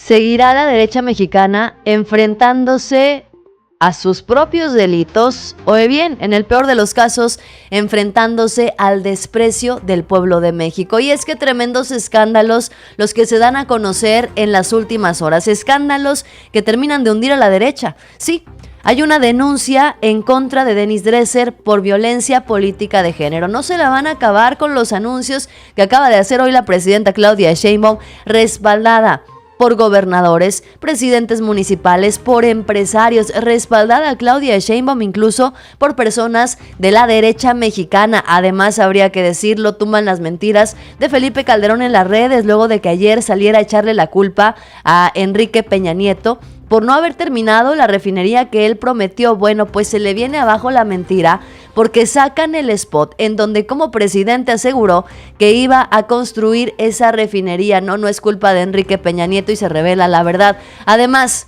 ¿Seguirá la derecha mexicana enfrentándose a sus propios delitos o bien, en el peor de los casos, enfrentándose al desprecio del pueblo de México? Y es que tremendos escándalos los que se dan a conocer en las últimas horas, escándalos que terminan de hundir a la derecha. Sí, hay una denuncia en contra de Denis Dresser por violencia política de género. No se la van a acabar con los anuncios que acaba de hacer hoy la presidenta Claudia Sheinbaum, respaldada por gobernadores, presidentes municipales, por empresarios, respaldada Claudia Sheinbaum incluso por personas de la derecha mexicana. Además, habría que decirlo, tumban las mentiras de Felipe Calderón en las redes luego de que ayer saliera a echarle la culpa a Enrique Peña Nieto por no haber terminado la refinería que él prometió. Bueno, pues se le viene abajo la mentira porque sacan el spot en donde como presidente aseguró que iba a construir esa refinería. No es culpa de Enrique Peña Nieto y se revela la verdad. Además,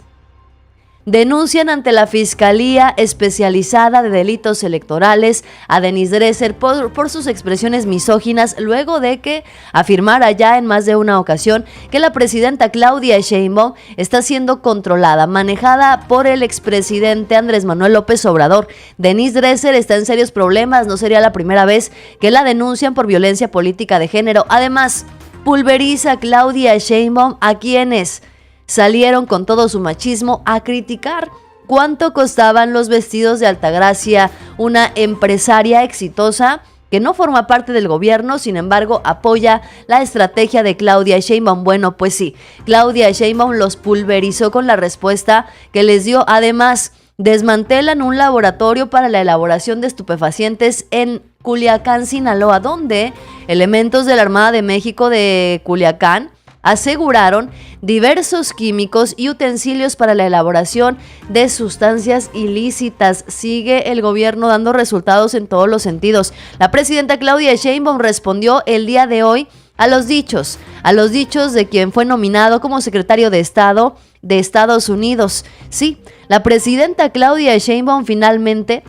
denuncian ante la Fiscalía Especializada de Delitos Electorales a Denis Dresser por sus expresiones misóginas luego de que afirmara ya en más de una ocasión que la presidenta Claudia Sheinbaum está siendo controlada, manejada por el expresidente Andrés Manuel López Obrador. Denis Dresser está en serios problemas, no sería la primera vez que la denuncian por violencia política de género. Además, pulveriza Claudia Sheinbaum a quienes salieron con todo su machismo a criticar cuánto costaban los vestidos de Altagracia, una empresaria exitosa que no forma parte del gobierno, sin embargo apoya la estrategia de Claudia Sheinbaum. Bueno, pues sí, Claudia Sheinbaum los pulverizó con la respuesta que les dio. Además, desmantelan un laboratorio para la elaboración de estupefacientes en Culiacán, Sinaloa, donde elementos de la Armada de México de Culiacán aseguraron diversos químicos y utensilios para la elaboración de sustancias ilícitas. Sigue el gobierno dando resultados en todos los sentidos. La presidenta Claudia Sheinbaum respondió el día de hoy a los dichos de quien fue nominado como secretario de Estado de Estados Unidos. Sí, la presidenta Claudia Sheinbaum finalmente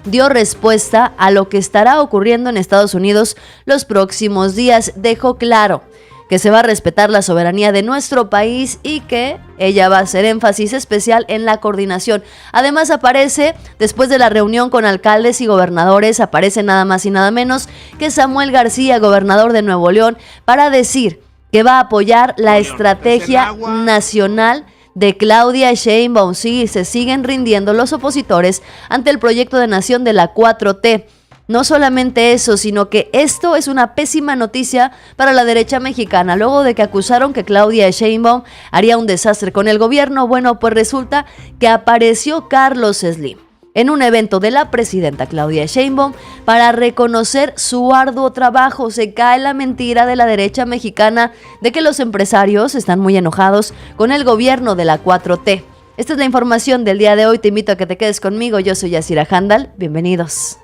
dio respuesta a lo que estará ocurriendo en Estados Unidos los próximos días. Dejó claro que se va a respetar la soberanía de nuestro país y que ella va a hacer énfasis especial en la coordinación. Además, aparece, después de la reunión con alcaldes y gobernadores, aparece nada más y nada menos que Samuel García, gobernador de Nuevo León, para decir que va a apoyar la estrategia nacional de Claudia Sheinbaum. Sí, se siguen rindiendo los opositores ante el proyecto de nación de la 4T. No solamente eso, sino que esto es una pésima noticia para la derecha mexicana. Luego de que acusaron que Claudia Sheinbaum haría un desastre con el gobierno, bueno, pues resulta que apareció Carlos Slim en un evento de la presidenta Claudia Sheinbaum para reconocer su arduo trabajo. Se cae la mentira de la derecha mexicana de que los empresarios están muy enojados con el gobierno de la 4T. Esta es la información del día de hoy. Te invito a que te quedes conmigo. Yo soy Yasira Handal. Bienvenidos.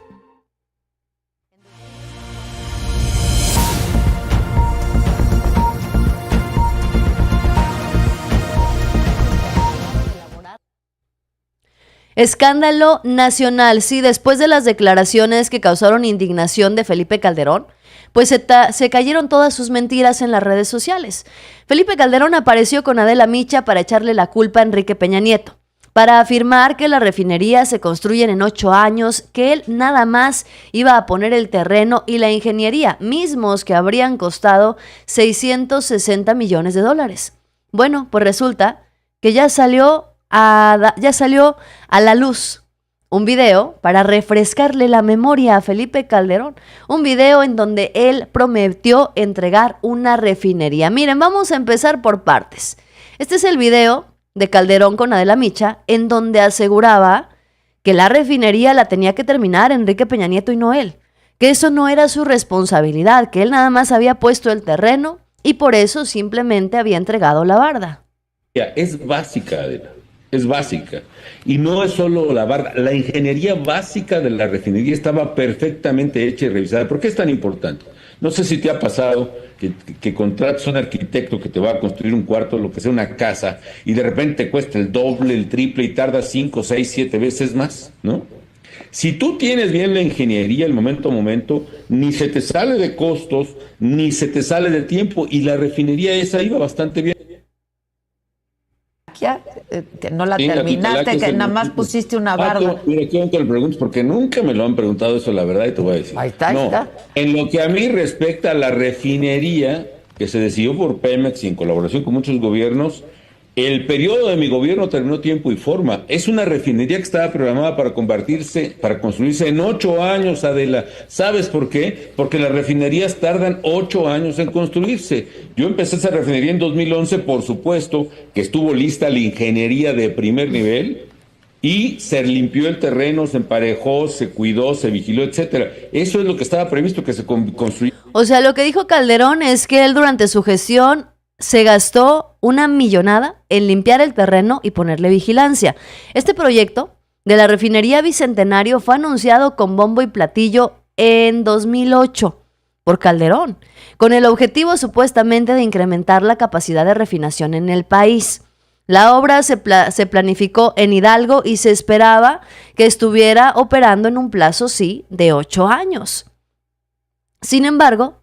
Escándalo nacional. Sí, después de las declaraciones que causaron indignación de Felipe Calderón, pues se cayeron todas sus mentiras en las redes sociales. Felipe Calderón apareció con Adela Micha para echarle la culpa a Enrique Peña Nieto, para afirmar que las refinerías se construyen en 8 años, que él nada más iba a poner el terreno y la ingeniería, mismos que habrían costado 660 millones de dólares. Bueno, pues resulta que ya salió a la luz un video para refrescarle la memoria a Felipe Calderón, un video en donde él prometió entregar una refinería. Miren, vamos a empezar por partes. Este es el video de Calderón con Adela Micha, en donde aseguraba que la refinería la tenía que terminar Enrique Peña Nieto y no él, que eso no era su responsabilidad, que él nada más había puesto el terreno y por eso simplemente había entregado la barda. Es básica, Adela. Es básica. Y no es solo la barra. La ingeniería básica de la refinería estaba perfectamente hecha y revisada. ¿Por qué es tan importante? No sé si te ha pasado que contratas a un arquitecto que te va a construir un cuarto, lo que sea, una casa, y de repente te cuesta el doble, el triple, y tarda 5, 6, 7 veces más, ¿no? Si tú tienes bien la ingeniería, el momento a momento, ni se te sale de costos, ni se te sale de tiempo, y la refinería esa iba bastante bien. que no la Sí, terminaste, que nada más pusiste una barda. Mira, quiero que le preguntes porque nunca me lo han preguntado eso, la verdad, y te voy a decir. Ahí está. En lo que a mí respecta a la refinería que se decidió por Pemex y en colaboración con muchos gobiernos, el periodo de mi gobierno terminó tiempo y forma. Es una refinería que estaba programada para construirse en 8 años, Adela. ¿Sabes por qué? Porque las refinerías tardan 8 años en construirse. Yo empecé esa refinería en 2011, por supuesto, que estuvo lista la ingeniería de primer nivel y se limpió el terreno, se emparejó, se cuidó, se vigiló, etcétera. Eso es lo que estaba previsto que se construyera. O sea, lo que dijo Calderón es que él durante su gestión se gastó una millonada en limpiar el terreno y ponerle vigilancia. Este proyecto de la refinería Bicentenario fue anunciado con bombo y platillo en 2008 por Calderón, con el objetivo supuestamente de incrementar la capacidad de refinación en el país. La obra se planificó en Hidalgo y se esperaba que estuviera operando en un plazo, sí, de 8 años. Sin embargo,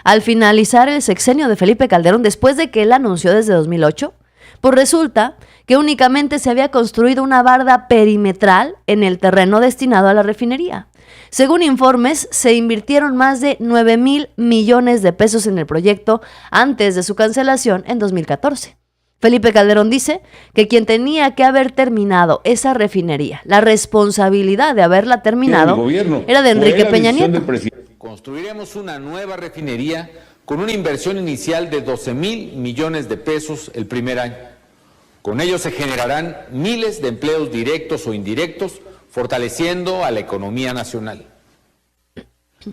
al finalizar el sexenio de Felipe Calderón, después de que él anunció desde 2008, pues resulta que únicamente se había construido una barda perimetral en el terreno destinado a la refinería. Según informes, se invirtieron más de 9,000 millones de pesos en el proyecto antes de su cancelación en 2014. Felipe Calderón dice que quien tenía que haber terminado esa refinería, la responsabilidad de haberla terminado, era de Enrique Peña Nieto. Construiremos una nueva refinería con una inversión inicial de 12,000 millones de pesos el primer año. Con ello se generarán miles de empleos directos o indirectos, fortaleciendo a la economía nacional.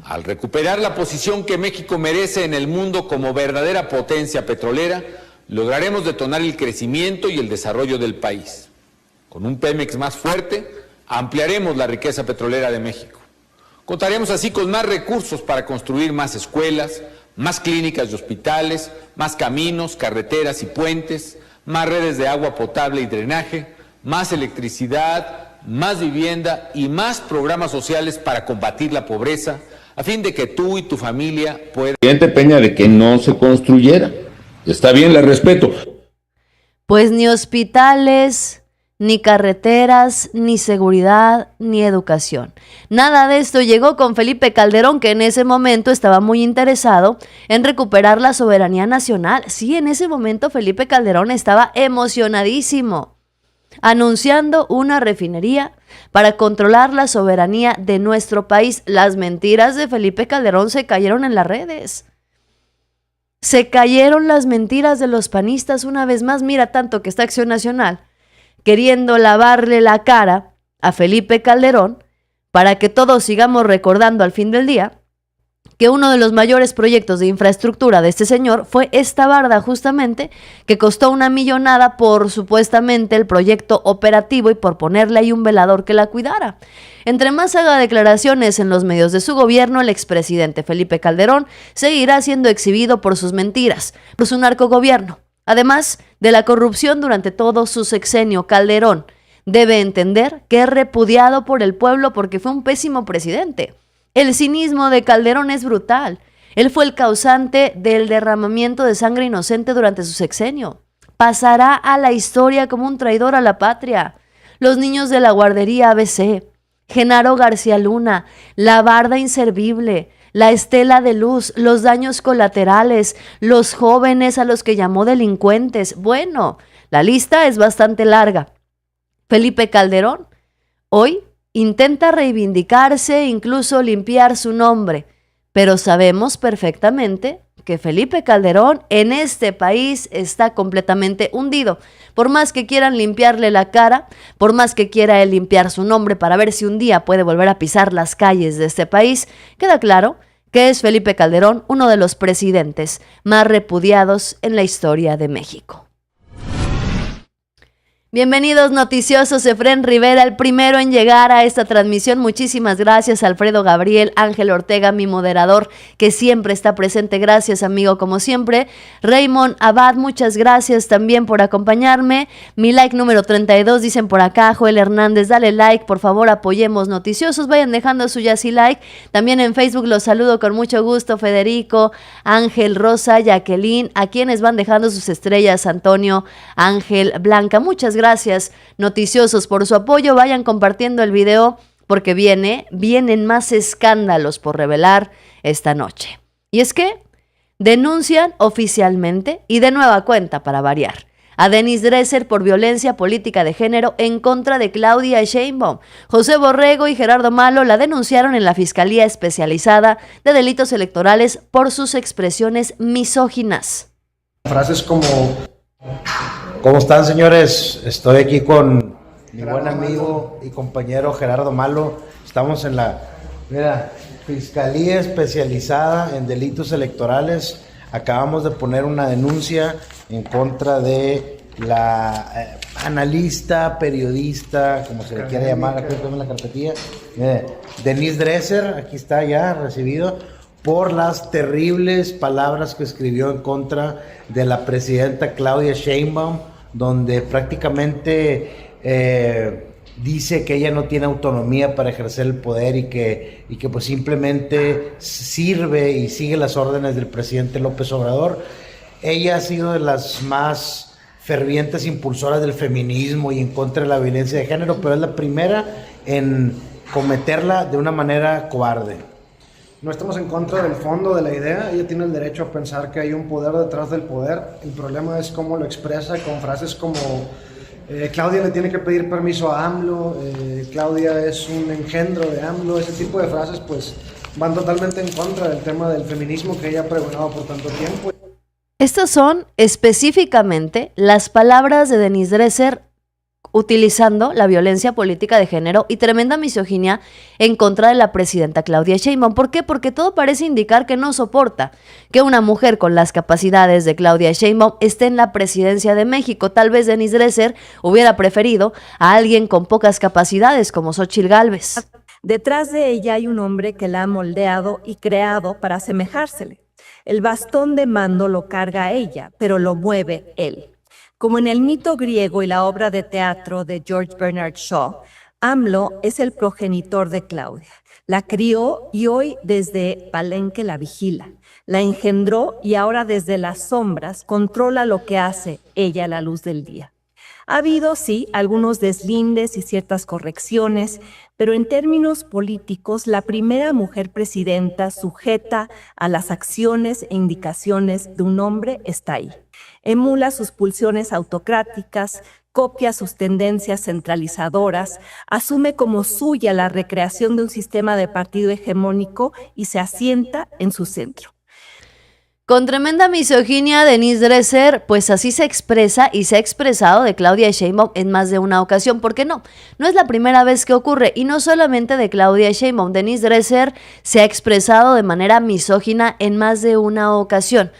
Al recuperar la posición que México merece en el mundo como verdadera potencia petrolera, lograremos detonar el crecimiento y el desarrollo del país. Con un Pemex más fuerte, ampliaremos la riqueza petrolera de México. Contaremos así con más recursos para construir más escuelas, más clínicas y hospitales, más caminos, carreteras y puentes, más redes de agua potable y drenaje, más electricidad, más vivienda y más programas sociales para combatir la pobreza, a fin de que tú y tu familia puedan... Presidente Peña de que no se construyera. Está bien, la respeto. Pues ni hospitales, ni carreteras, ni seguridad, ni educación. Nada de esto llegó con Felipe Calderón, que en ese momento estaba muy interesado en recuperar la soberanía nacional. Sí, en ese momento Felipe Calderón estaba emocionadísimo, anunciando una refinería para controlar la soberanía de nuestro país. Las mentiras de Felipe Calderón se cayeron en las redes. Se cayeron las mentiras de los panistas una vez más. Mira, tanto que está Acción Nacional queriendo lavarle la cara a Felipe Calderón para que todos sigamos recordando al fin del día que uno de los mayores proyectos de infraestructura de este señor fue esta barda justamente, que costó una millonada por supuestamente el proyecto operativo y por ponerle ahí un velador que la cuidara. Entre más haga declaraciones en los medios de su gobierno, el expresidente Felipe Calderón seguirá siendo exhibido por sus mentiras, por su narcogobierno. Además de la corrupción durante todo su sexenio, Calderón debe entender que es repudiado por el pueblo porque fue un pésimo presidente. El cinismo de Calderón es brutal. Él fue el causante del derramamiento de sangre inocente durante su sexenio. Pasará a la historia como un traidor a la patria. Los niños de la guardería ABC, Genaro García Luna, la barda inservible, la estela de luz, los daños colaterales, los jóvenes a los que llamó delincuentes. Bueno, la lista es bastante larga. Felipe Calderón hoy intenta reivindicarse, incluso limpiar su nombre, pero sabemos perfectamente que Felipe Calderón en este país está completamente hundido. Por más que quieran limpiarle la cara, por más que quiera él limpiar su nombre para ver si un día puede volver a pisar las calles de este país, queda claro que es Felipe Calderón uno de los presidentes más repudiados en la historia de México. Bienvenidos noticiosos, Efrén Rivera, el primero en llegar a esta transmisión. Muchísimas gracias, Alfredo Gabriel, Ángel Ortega, mi moderador, que siempre está presente. Gracias, amigo, como siempre. Raymond Abad, muchas gracias también por acompañarme. Mi like número 32, dicen por acá. Joel Hernández, dale like, por favor, apoyemos noticiosos. Vayan dejando su ya sí like. También en Facebook los saludo con mucho gusto. Federico, Ángel, Rosa, Jacqueline, a quienes van dejando sus estrellas, Antonio, Ángel, Blanca, muchas gracias gracias, noticiosos, por su apoyo. Vayan compartiendo el video porque vienen más escándalos por revelar esta noche. Y es que denuncian oficialmente y de nueva cuenta, para variar, a Denise Dresser por violencia política de género en contra de Claudia Sheinbaum. José Borrego y Gerardo Malo la denunciaron en la Fiscalía Especializada de Delitos Electorales por sus expresiones misóginas. Frases como: ¿cómo están, señores? Estoy aquí con mi buen amigo y compañero Gerardo Malo. Estamos en la Fiscalía Especializada en Delitos Electorales. Acabamos de poner una denuncia en contra de la analista, periodista, como se le quiera llamar, aquí tengo la carpetilla, Denise Dresser, aquí está ya recibido, por las terribles palabras que escribió en contra de la presidenta Claudia Sheinbaum, donde prácticamente dice que ella no tiene autonomía para ejercer el poder y que pues simplemente sirve y sigue las órdenes del presidente López Obrador. Ella ha sido de las más fervientes impulsoras del feminismo y en contra de la violencia de género, pero es la primera en cometerla de una manera cobarde. No estamos en contra del fondo de la idea, ella tiene el derecho a pensar que hay un poder detrás del poder. El problema es cómo lo expresa con frases como Claudia le tiene que pedir permiso a AMLO, Claudia es un engendro de AMLO. Ese tipo de frases pues van totalmente en contra del tema del feminismo que ella ha pregonado por tanto tiempo. Estas son específicamente las palabras de Denise Dresser utilizando la violencia política de género y tremenda misoginia en contra de la presidenta Claudia Sheinbaum. ¿Por qué? Porque todo parece indicar que no soporta que una mujer con las capacidades de Claudia Sheinbaum esté en la presidencia de México. Tal vez Denise Dresser hubiera preferido a alguien con pocas capacidades como Xóchitl Gálvez. Detrás de ella hay un hombre que la ha moldeado y creado para asemejársele. El bastón de mando lo carga ella, pero lo mueve él. Como en el mito griego y la obra de teatro de George Bernard Shaw, AMLO es el progenitor de Claudia. La crió y hoy desde Palenque la vigila. La engendró y ahora desde las sombras controla lo que hace ella a la luz del día. Ha habido, sí, algunos deslindes y ciertas correcciones, pero en términos políticos, la primera mujer presidenta sujeta a las acciones e indicaciones de un hombre está ahí. Emula sus pulsiones autocráticas, copia sus tendencias centralizadoras, asume como suya la recreación de un sistema de partido hegemónico y se asienta en su centro. Con tremenda misoginia, Denise Dresser, pues así se expresa y se ha expresado de Claudia Sheinbaum en más de una ocasión. ¿Por qué no? No es la primera vez que ocurre, y no solamente de Claudia Sheinbaum. Denise Dresser se ha expresado de manera misógina en más de una ocasión.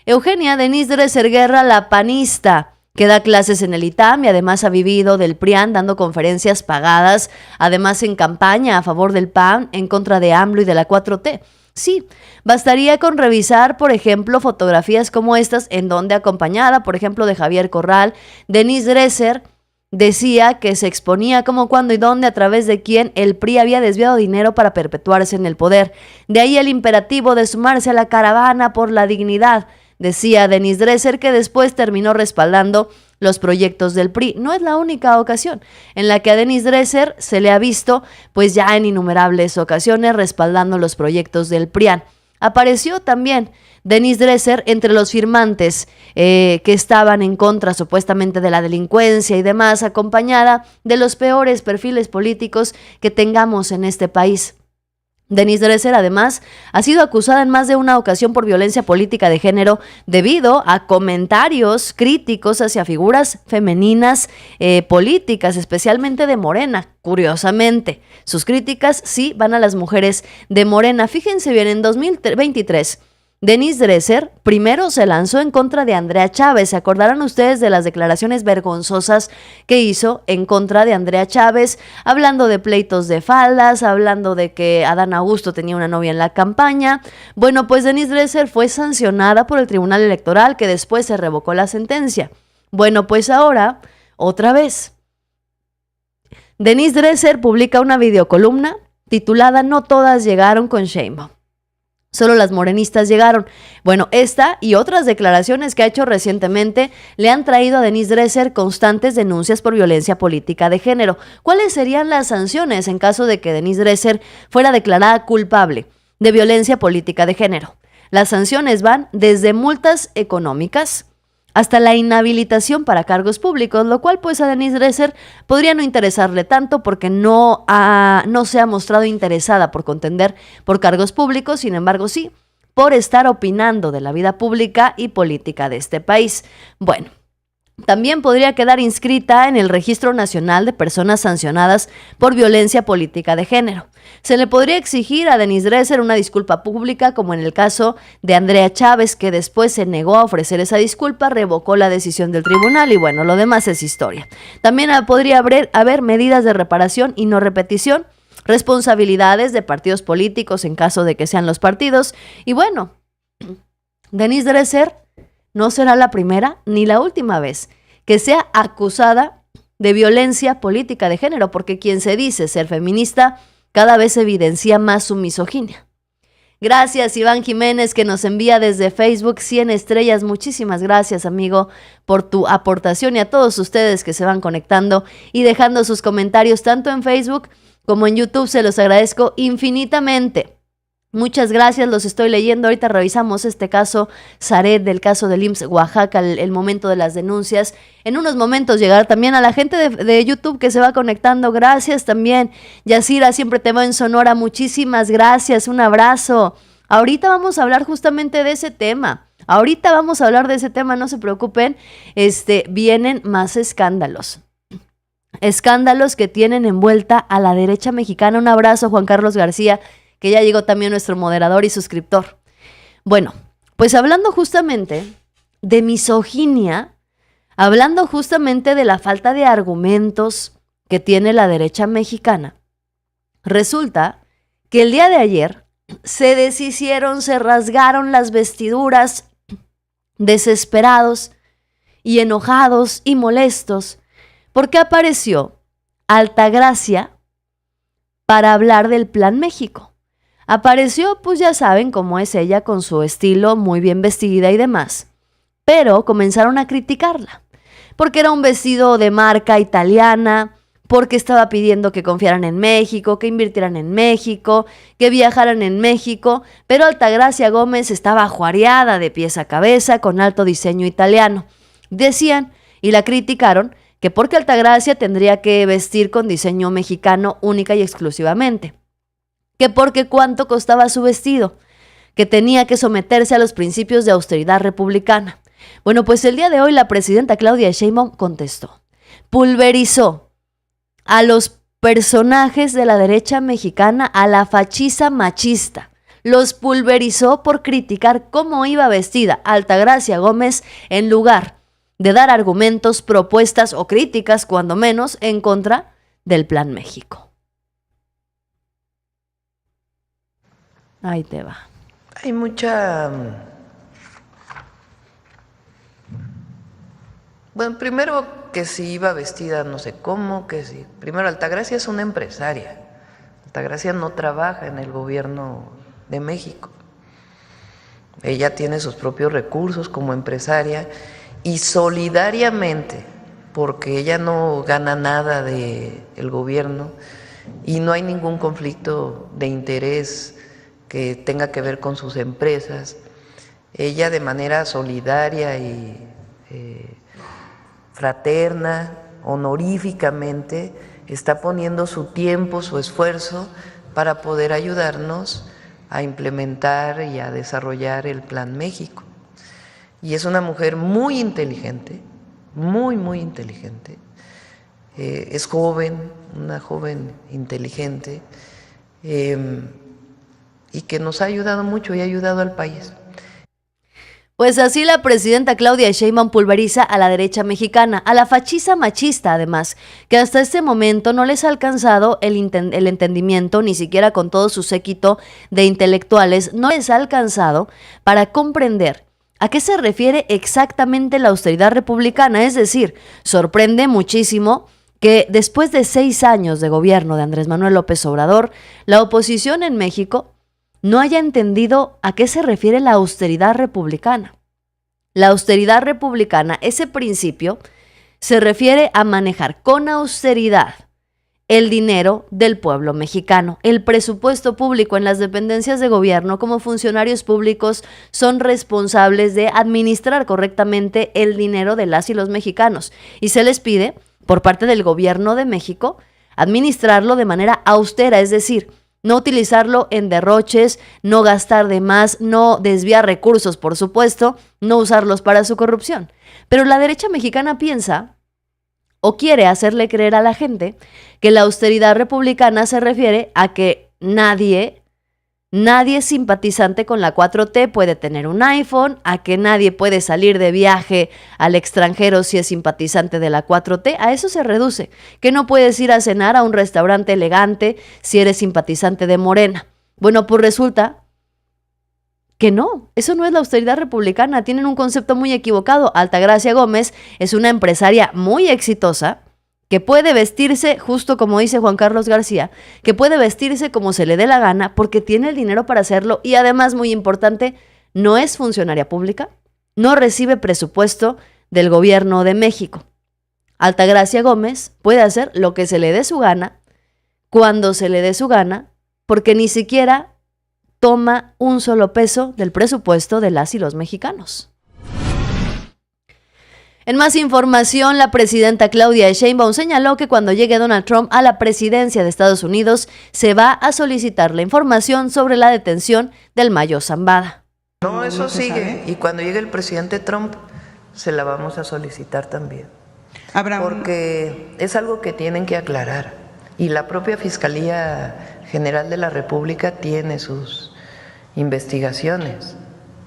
Eugenia Denise Dresser Guerra, la panista, que da clases en el ITAM y además ha vivido del PRIAN dando conferencias pagadas, además en campaña a favor del PAN, en contra de AMLO y de la 4T. Sí, bastaría con revisar, por ejemplo, fotografías como estas, en donde acompañada, por ejemplo, de Javier Corral, Denise Dresser decía que se exponía cómo, cuándo y dónde, a través de quién el PRI había desviado dinero para perpetuarse en el poder. De ahí el imperativo de sumarse a la caravana por la dignidad, decía Denise Dresser, que después terminó respaldando los proyectos del PRI. No es la única ocasión en la que a Denise Dresser se le ha visto, pues ya en innumerables ocasiones, respaldando los proyectos del PRIAN. Apareció también Denise Dresser entre los firmantes que estaban en contra supuestamente de la delincuencia y demás, acompañada de los peores perfiles políticos que tengamos en este país. Denise Dresser, además, ha sido acusada en más de una ocasión por violencia política de género debido a comentarios críticos hacia figuras femeninas políticas, especialmente de Morena, curiosamente. Sus críticas sí van a las mujeres de Morena. Fíjense bien, en 2023, Denise Dresser primero se lanzó en contra de Andrea Chávez. ¿Se acordarán ustedes de las declaraciones vergonzosas que hizo en contra de Andrea Chávez? Hablando de pleitos de faldas, hablando de que Adán Augusto tenía una novia en la campaña. Bueno, pues Denise Dresser fue sancionada por el Tribunal Electoral, que después se revocó la sentencia. Bueno, pues ahora, otra vez, Denise Dresser publica una videocolumna titulada "No todas llegaron con Sheinbaum". Solo las morenistas llegaron. Bueno, esta y otras declaraciones que ha hecho recientemente le han traído a Denise Dresser constantes denuncias por violencia política de género. ¿Cuáles serían las sanciones en caso de que Denise Dresser fuera declarada culpable de violencia política de género? Las sanciones van desde multas económicas hasta la inhabilitación para cargos públicos, lo cual pues a Denise Dresser podría no interesarle tanto porque no se ha mostrado interesada por contender por cargos públicos, sin embargo sí, por estar opinando de la vida pública y política de este país. Bueno, también podría quedar inscrita en el Registro Nacional de Personas Sancionadas por Violencia Política de Género. Se le podría exigir a Denise Dresser una disculpa pública, como en el caso de Andrea Chávez, que después se negó a ofrecer esa disculpa, revocó la decisión del tribunal y bueno, lo demás es historia. También podría haber medidas de reparación y no repetición, responsabilidades de partidos políticos en caso de que sean los partidos. Y bueno, Denise Dresser no será la primera ni la última vez que sea acusada de violencia política de género, porque quien se dice ser feminista cada vez evidencia más su misoginia. Gracias, Iván Jiménez, que nos envía desde Facebook 100 estrellas. Muchísimas gracias, amigo, por tu aportación, y a todos ustedes que se van conectando y dejando sus comentarios tanto en Facebook como en YouTube. Se los agradezco infinitamente. Muchas gracias, los estoy leyendo. Ahorita revisamos este caso, Zaret, del caso del IMSS Oaxaca, el momento de las denuncias. En unos momentos llegará también a la gente de YouTube que se va conectando. Gracias también. Yacira, siempre te veo en Sonora. Muchísimas gracias, un abrazo. Ahorita vamos a hablar justamente de ese tema. No se preocupen. Vienen más escándalos. Escándalos que tienen envuelta a la derecha mexicana. Un abrazo, Juan Carlos García, que ya llegó también nuestro moderador y suscriptor. Bueno, pues hablando justamente de misoginia, hablando justamente de la falta de argumentos que tiene la derecha mexicana, resulta que el día de ayer se deshicieron, se rasgaron las vestiduras, desesperados y enojados y molestos, porque apareció Altagracia para hablar del Plan México. Apareció, pues ya saben cómo es ella, con su estilo, muy bien vestida y demás. Pero comenzaron a criticarla, porque era un vestido de marca italiana, porque estaba pidiendo que confiaran en México, que invirtieran en México, que viajaran en México, pero Altagracia Gómez estaba ajuareada de pies a cabeza con alto diseño italiano. Decían, y la criticaron, que porque Altagracia tendría que vestir con diseño mexicano única y exclusivamente, que porque cuánto costaba su vestido, que tenía que someterse a los principios de austeridad republicana. Bueno, pues el día de hoy la presidenta Claudia Sheinbaum contestó, pulverizó a los personajes de la derecha mexicana, a la fachiza machista, los pulverizó por criticar cómo iba vestida Altagracia Gómez en lugar de dar argumentos, propuestas o críticas, cuando menos, en contra del Plan México. Ahí te va. Hay mucha... Bueno, primero que si iba vestida no sé cómo, que si... Primero, Altagracia es una empresaria. Altagracia no trabaja en el gobierno de México. Ella tiene sus propios recursos como empresaria y solidariamente, porque ella no gana nada del gobierno y no hay ningún conflicto de interés que tenga que ver con sus empresas, ella de manera solidaria y fraterna, honoríficamente, está poniendo su tiempo, su esfuerzo para poder ayudarnos a implementar y a desarrollar el Plan México. Y es una mujer muy inteligente, muy inteligente. Es joven, una joven inteligente, y que nos ha ayudado mucho y ha ayudado al país. Pues así la presidenta Claudia Sheinbaum pulveriza a la derecha mexicana, a la fachiza machista además, que hasta este momento no les ha alcanzado el entendimiento, ni siquiera con todo su séquito de intelectuales, no les ha alcanzado para comprender a qué se refiere exactamente la austeridad republicana. Es decir, sorprende muchísimo que después de 6 años de gobierno de Andrés Manuel López Obrador, la oposición en México no haya entendido a qué se refiere la austeridad republicana. La austeridad republicana, ese principio, se refiere a manejar con austeridad el dinero del pueblo mexicano. El presupuesto público en las dependencias de gobierno, como funcionarios públicos, son responsables de administrar correctamente el dinero de las y los mexicanos. Y se les pide, por parte del gobierno de México, administrarlo de manera austera, es decir, no utilizarlo en derroches, no gastar de más, no desviar recursos, por supuesto, no usarlos para su corrupción. Pero la derecha mexicana piensa o quiere hacerle creer a la gente que la austeridad republicana se refiere a que nadie simpatizante con la 4T puede tener un iPhone, a que nadie puede salir de viaje al extranjero si es simpatizante de la 4T, a eso se reduce, que no puedes ir a cenar a un restaurante elegante si eres simpatizante de Morena. Bueno, pues resulta que no, eso no es la austeridad republicana, tienen un concepto muy equivocado. Altagracia Gómez es una empresaria muy exitosa, que puede vestirse, justo como dice Juan Carlos García, que puede vestirse como se le dé la gana porque tiene el dinero para hacerlo y además, muy importante, no es funcionaria pública, no recibe presupuesto del gobierno de México. Altagracia Gómez puede hacer lo que se le dé su gana, cuando se le dé su gana, porque ni siquiera toma un solo peso del presupuesto de las y los mexicanos. En más información, la presidenta Claudia Sheinbaum señaló que cuando llegue Donald Trump a la presidencia de Estados Unidos, se va a solicitar la información sobre la detención del Mayo Zambada. No, eso sigue. Y cuando llegue el presidente Trump, se la vamos a solicitar también. Porque es algo que tienen que aclarar. Y la propia Fiscalía General de la República tiene sus investigaciones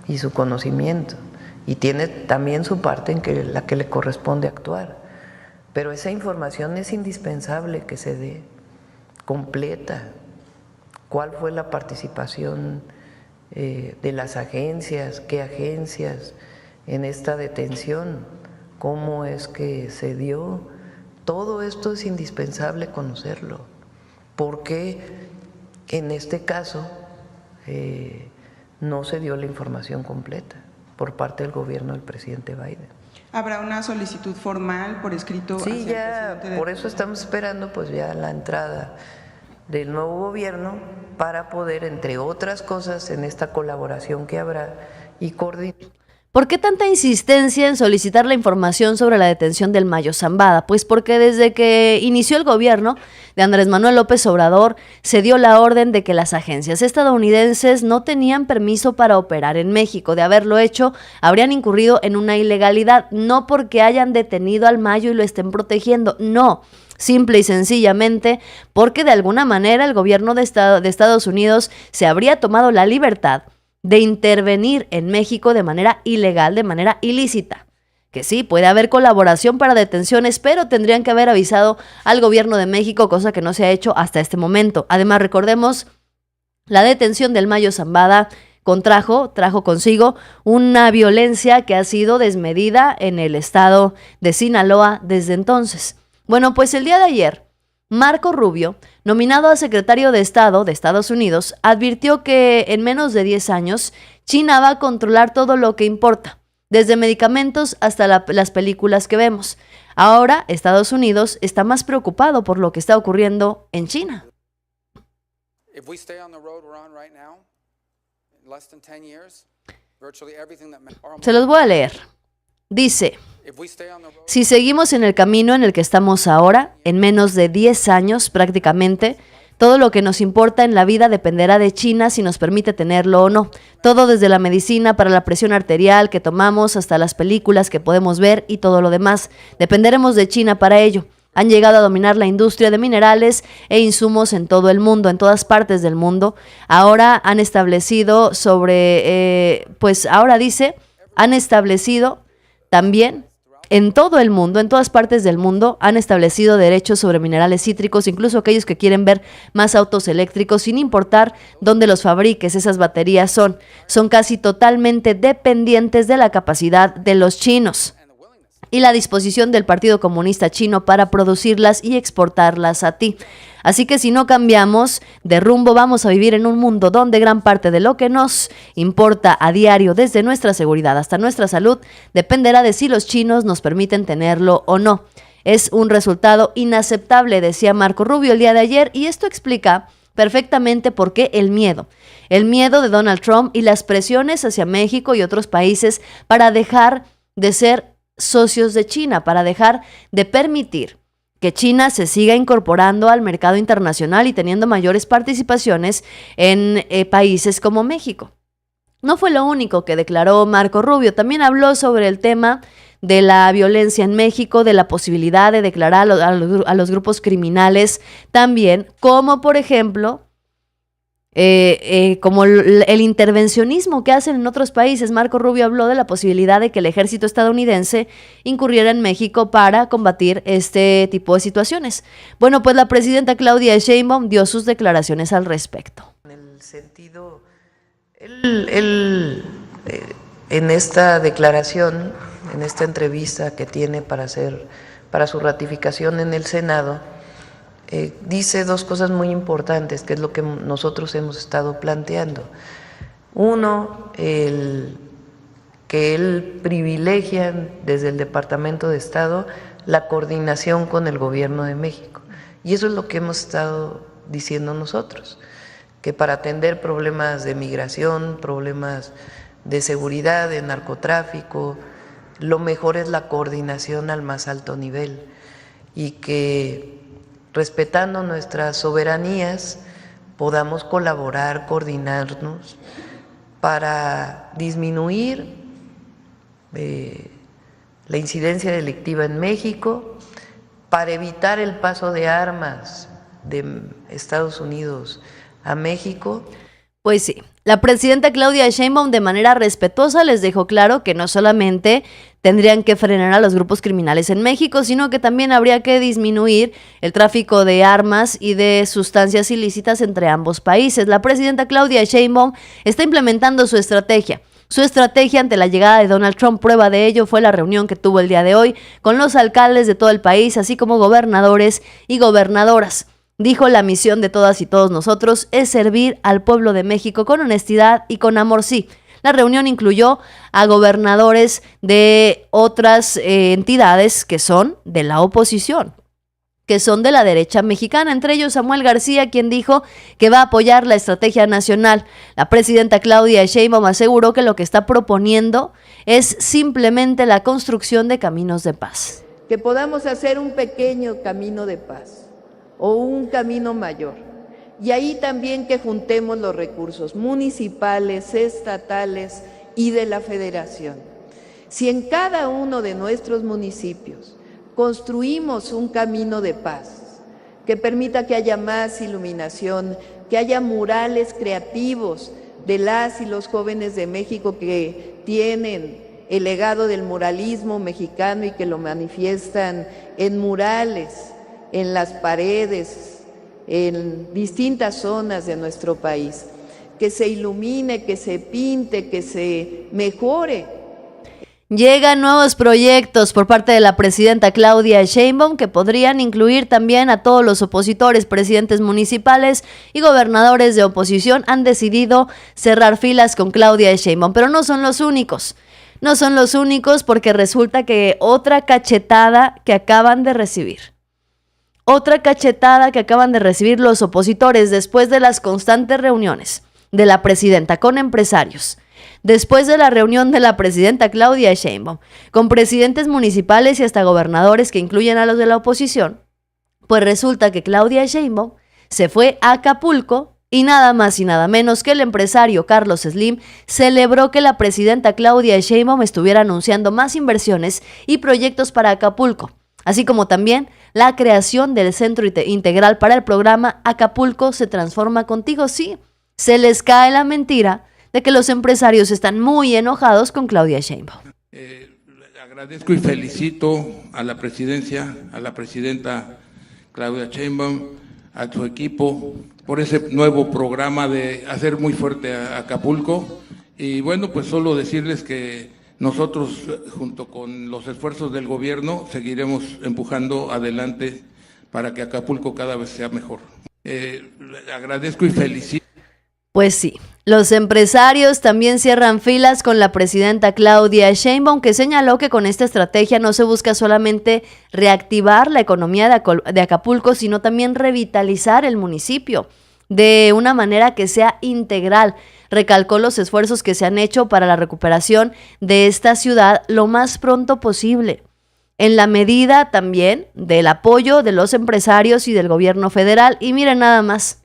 y su conocimiento. Y tiene también su parte en la que le corresponde actuar. Pero esa información es indispensable que se dé completa. ¿Cuál fue la participación de las agencias? ¿Qué agencias en esta detención? ¿Cómo es que se dio? Todo esto es indispensable conocerlo. Porque en este caso no se dio la información completa por parte del gobierno del presidente Biden. ¿Habrá una solicitud formal por escrito? Sí, ya, por eso estamos esperando pues ya la entrada del nuevo gobierno para poder, entre otras cosas, en esta colaboración que habrá y coordinar. ¿Por qué tanta insistencia en solicitar la información sobre la detención del Mayo Zambada? Pues porque desde que inició el gobierno de Andrés Manuel López Obrador, se dio la orden de que las agencias estadounidenses no tenían permiso para operar en México. De haberlo hecho, habrían incurrido en una ilegalidad, no porque hayan detenido al Mayo y lo estén protegiendo, no. Simple y sencillamente porque de alguna manera el gobierno de Estados Unidos se habría tomado la libertad de intervenir en México de manera ilegal, de manera ilícita. Que sí, puede haber colaboración para detenciones, pero tendrían que haber avisado al gobierno de México, cosa que no se ha hecho hasta este momento. Además, recordemos, la detención del Mayo Zambada trajo consigo una violencia que ha sido desmedida en el estado de Sinaloa desde entonces. Bueno, pues el día de ayer, Marco Rubio, nominado a secretario de Estado de Estados Unidos, advirtió que en menos de 10 años, China va a controlar todo lo que importa, desde medicamentos hasta las películas que vemos. Ahora, Estados Unidos está más preocupado por lo que está ocurriendo en China. Se los voy a leer. Dice: si seguimos en el camino en el que estamos ahora, en menos de 10 años prácticamente, todo lo que nos importa en la vida dependerá de China si nos permite tenerlo o no. Todo desde la medicina para la presión arterial que tomamos hasta las películas que podemos ver y todo lo demás. Dependeremos de China para ello. Han llegado a dominar la industria de minerales e insumos en todo el mundo, en todas partes del mundo. Ahora han establecido han establecido también en todo el mundo, en todas partes del mundo, han establecido derechos sobre minerales cítricos, incluso aquellos que quieren ver más autos eléctricos, sin importar dónde los fabriques. Esas baterías son casi totalmente dependientes de la capacidad de los chinos. y la disposición del Partido Comunista Chino para producirlas y exportarlas a ti. Así que si no cambiamos de rumbo, vamos a vivir en un mundo donde gran parte de lo que nos importa a diario, desde nuestra seguridad hasta nuestra salud, dependerá de si los chinos nos permiten tenerlo o no. Es un resultado inaceptable, decía Marco Rubio el día de ayer, y esto explica perfectamente por qué el miedo de Donald Trump y las presiones hacia México y otros países para dejar de ser socios de China, para dejar de permitir que China se siga incorporando al mercado internacional y teniendo mayores participaciones en países como México. No fue lo único que declaró Marco Rubio, también habló sobre el tema de la violencia en México, de la posibilidad de declarar a los grupos criminales también, como por ejemplo, como el intervencionismo que hacen en otros países. Marco Rubio habló de la posibilidad de que el ejército estadounidense incurriera en México para combatir este tipo de situaciones. Bueno, pues la presidenta Claudia Sheinbaum dio sus declaraciones al respecto. En el sentido, él en esta declaración, en esta entrevista que tiene para su ratificación en el Senado, dice dos cosas muy importantes, que es lo que nosotros hemos estado planteando. Uno, que él privilegia desde el Departamento de Estado la coordinación con el Gobierno de México. Y eso es lo que hemos estado diciendo nosotros, que para atender problemas de migración, problemas de seguridad, de narcotráfico, lo mejor es la coordinación al más alto nivel, y que respetando nuestras soberanías podamos colaborar, coordinarnos para disminuir la incidencia delictiva en México, para evitar el paso de armas de Estados Unidos a México. Pues sí, la presidenta Claudia Sheinbaum de manera respetuosa les dejó claro que no solamente tendrían que frenar a los grupos criminales en México, sino que también habría que disminuir el tráfico de armas y de sustancias ilícitas entre ambos países. La presidenta Claudia Sheinbaum está implementando su estrategia. Su estrategia ante la llegada de Donald Trump. Prueba de ello fue la reunión que tuvo el día de hoy con los alcaldes de todo el país, así como gobernadores y gobernadoras. Dijo: la misión de todas y todos nosotros es servir al pueblo de México con honestidad y con amor. Sí, la reunión incluyó a gobernadores de otras entidades que son de la oposición, que son de la derecha mexicana, entre ellos Samuel García, quien dijo que va a apoyar la estrategia nacional. La presidenta Claudia Sheinbaum aseguró que lo que está proponiendo es simplemente la construcción de caminos de paz. Que podamos hacer un pequeño camino de paz o un camino mayor. Y ahí también que juntemos los recursos municipales, estatales y de la federación. Si en cada uno de nuestros municipios construimos un camino de paz que permita que haya más iluminación, que haya murales creativos de las y los jóvenes de México que tienen el legado del muralismo mexicano y que lo manifiestan en murales, en las paredes, en distintas zonas de nuestro país, que se ilumine, que se pinte, que se mejore. Llegan nuevos proyectos por parte de la presidenta Claudia Sheinbaum que podrían incluir también a todos los opositores. Presidentes municipales y gobernadores de oposición han decidido cerrar filas con Claudia Sheinbaum, pero no son los únicos. No son los únicos, porque resulta que otra cachetada que acaban de recibir. Otra cachetada que acaban de recibir los opositores después de las constantes reuniones de la presidenta con empresarios, después de la reunión de la presidenta Claudia Sheinbaum con presidentes municipales y hasta gobernadores que incluyen a los de la oposición, pues resulta que Claudia Sheinbaum se fue a Acapulco y nada más y nada menos que el empresario Carlos Slim celebró que la presidenta Claudia Sheinbaum estuviera anunciando más inversiones y proyectos para Acapulco, así como también la creación del Centro Integral para el programa Acapulco se transforma contigo. Sí, se les cae la mentira de que los empresarios están muy enojados con Claudia Sheinbaum. Agradezco y felicito a la presidencia, a la presidenta Claudia Sheinbaum, a su equipo, por ese nuevo programa de hacer muy fuerte a Acapulco. Y bueno, pues solo decirles que Nosotros, junto con los esfuerzos del gobierno, seguiremos empujando adelante para que Acapulco cada vez sea mejor. Le agradezco y felicito. Pues sí, los empresarios también cierran filas con la presidenta Claudia Sheinbaum, que señaló que con esta estrategia no se busca solamente reactivar la economía de Acapulco, sino también revitalizar el municipio de una manera que sea integral. Recalcó los esfuerzos que se han hecho para la recuperación de esta ciudad lo más pronto posible, en la medida también del apoyo de los empresarios y del gobierno federal. Y miren nada más,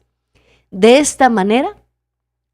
de esta manera,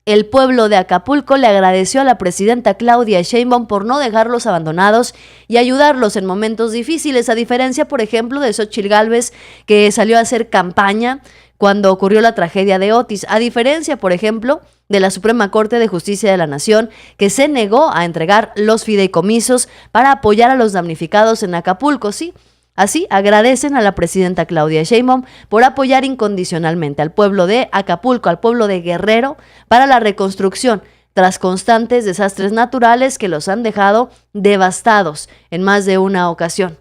el pueblo de Acapulco le agradeció a la presidenta Claudia Sheinbaum por no dejarlos abandonados y ayudarlos en momentos difíciles, a diferencia, por ejemplo, de Xóchitl Gálvez, que salió a hacer campaña cuando ocurrió la tragedia de Otis, a diferencia, por ejemplo, de la Suprema Corte de Justicia de la Nación, que se negó a entregar los fideicomisos para apoyar a los damnificados en Acapulco. Sí, así agradecen a la presidenta Claudia Sheinbaum por apoyar incondicionalmente al pueblo de Acapulco, al pueblo de Guerrero, para la reconstrucción tras constantes desastres naturales que los han dejado devastados en más de una ocasión.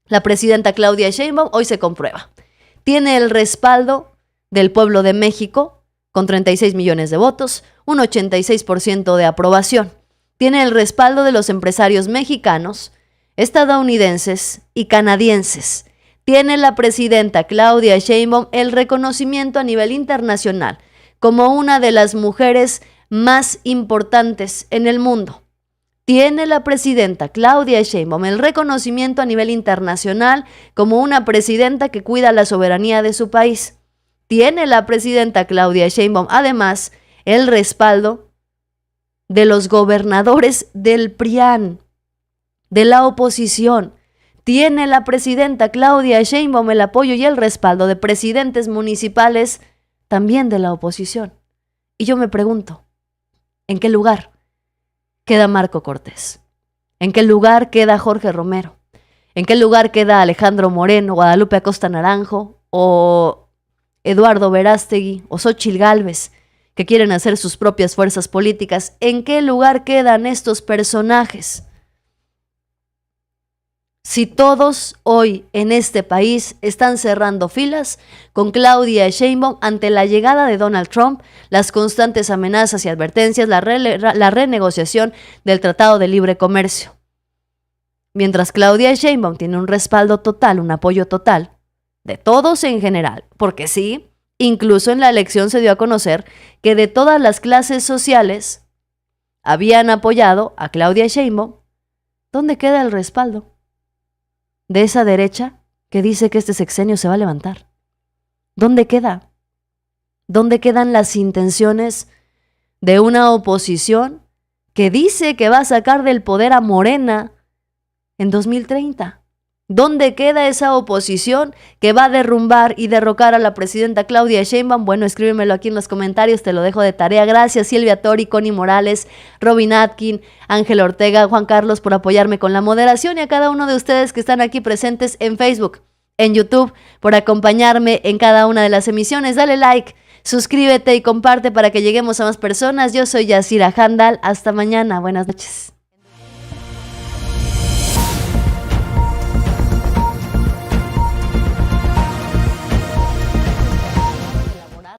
La presidenta Claudia Sheinbaum hoy se comprueba. Tiene el respaldo del pueblo de México con 36 millones de votos, un 86% de aprobación. Tiene el respaldo de los empresarios mexicanos, estadounidenses y canadienses. Tiene la presidenta Claudia Sheinbaum el reconocimiento a nivel internacional como una de las mujeres más importantes en el mundo. Tiene la presidenta Claudia Sheinbaum el reconocimiento a nivel internacional como una presidenta que cuida la soberanía de su país. Tiene la presidenta Claudia Sheinbaum además el respaldo de los gobernadores del PRIAN, de la oposición. Tiene la presidenta Claudia Sheinbaum el apoyo y el respaldo de presidentes municipales también de la oposición. Y yo me pregunto, ¿en qué lugar queda Marco Cortés? ¿En qué lugar queda Jorge Romero? ¿En qué lugar queda Alejandro Moreno, Guadalupe Acosta Naranjo o Eduardo Verástegui o Xóchitl Gálvez, que quieren hacer sus propias fuerzas políticas? ¿En qué lugar quedan estos personajes? Si todos hoy en este país están cerrando filas con Claudia Sheinbaum ante la llegada de Donald Trump, las constantes amenazas y advertencias, la renegociación del Tratado de Libre Comercio. Mientras Claudia Sheinbaum tiene un respaldo total, un apoyo total de todos en general, porque sí, incluso en la elección se dio a conocer que de todas las clases sociales habían apoyado a Claudia Sheinbaum. ¿Dónde queda el respaldo de esa derecha que dice que este sexenio se va a levantar? ¿Dónde queda? ¿Dónde quedan las intenciones de una oposición que dice que va a sacar del poder a Morena en 2030? ¿Dónde queda esa oposición que va a derrumbar y derrocar a la presidenta Claudia Sheinbaum? Bueno, escríbemelo aquí en los comentarios, te lo dejo de tarea. Gracias Silvia Tori, Connie Morales, Robin Atkin, Ángel Ortega, Juan Carlos por apoyarme con la moderación, y a cada uno de ustedes que están aquí presentes en Facebook, en YouTube, por acompañarme en cada una de las emisiones. Dale like, suscríbete y comparte para que lleguemos a más personas. Yo soy Yasira Handal. Hasta mañana. Buenas noches.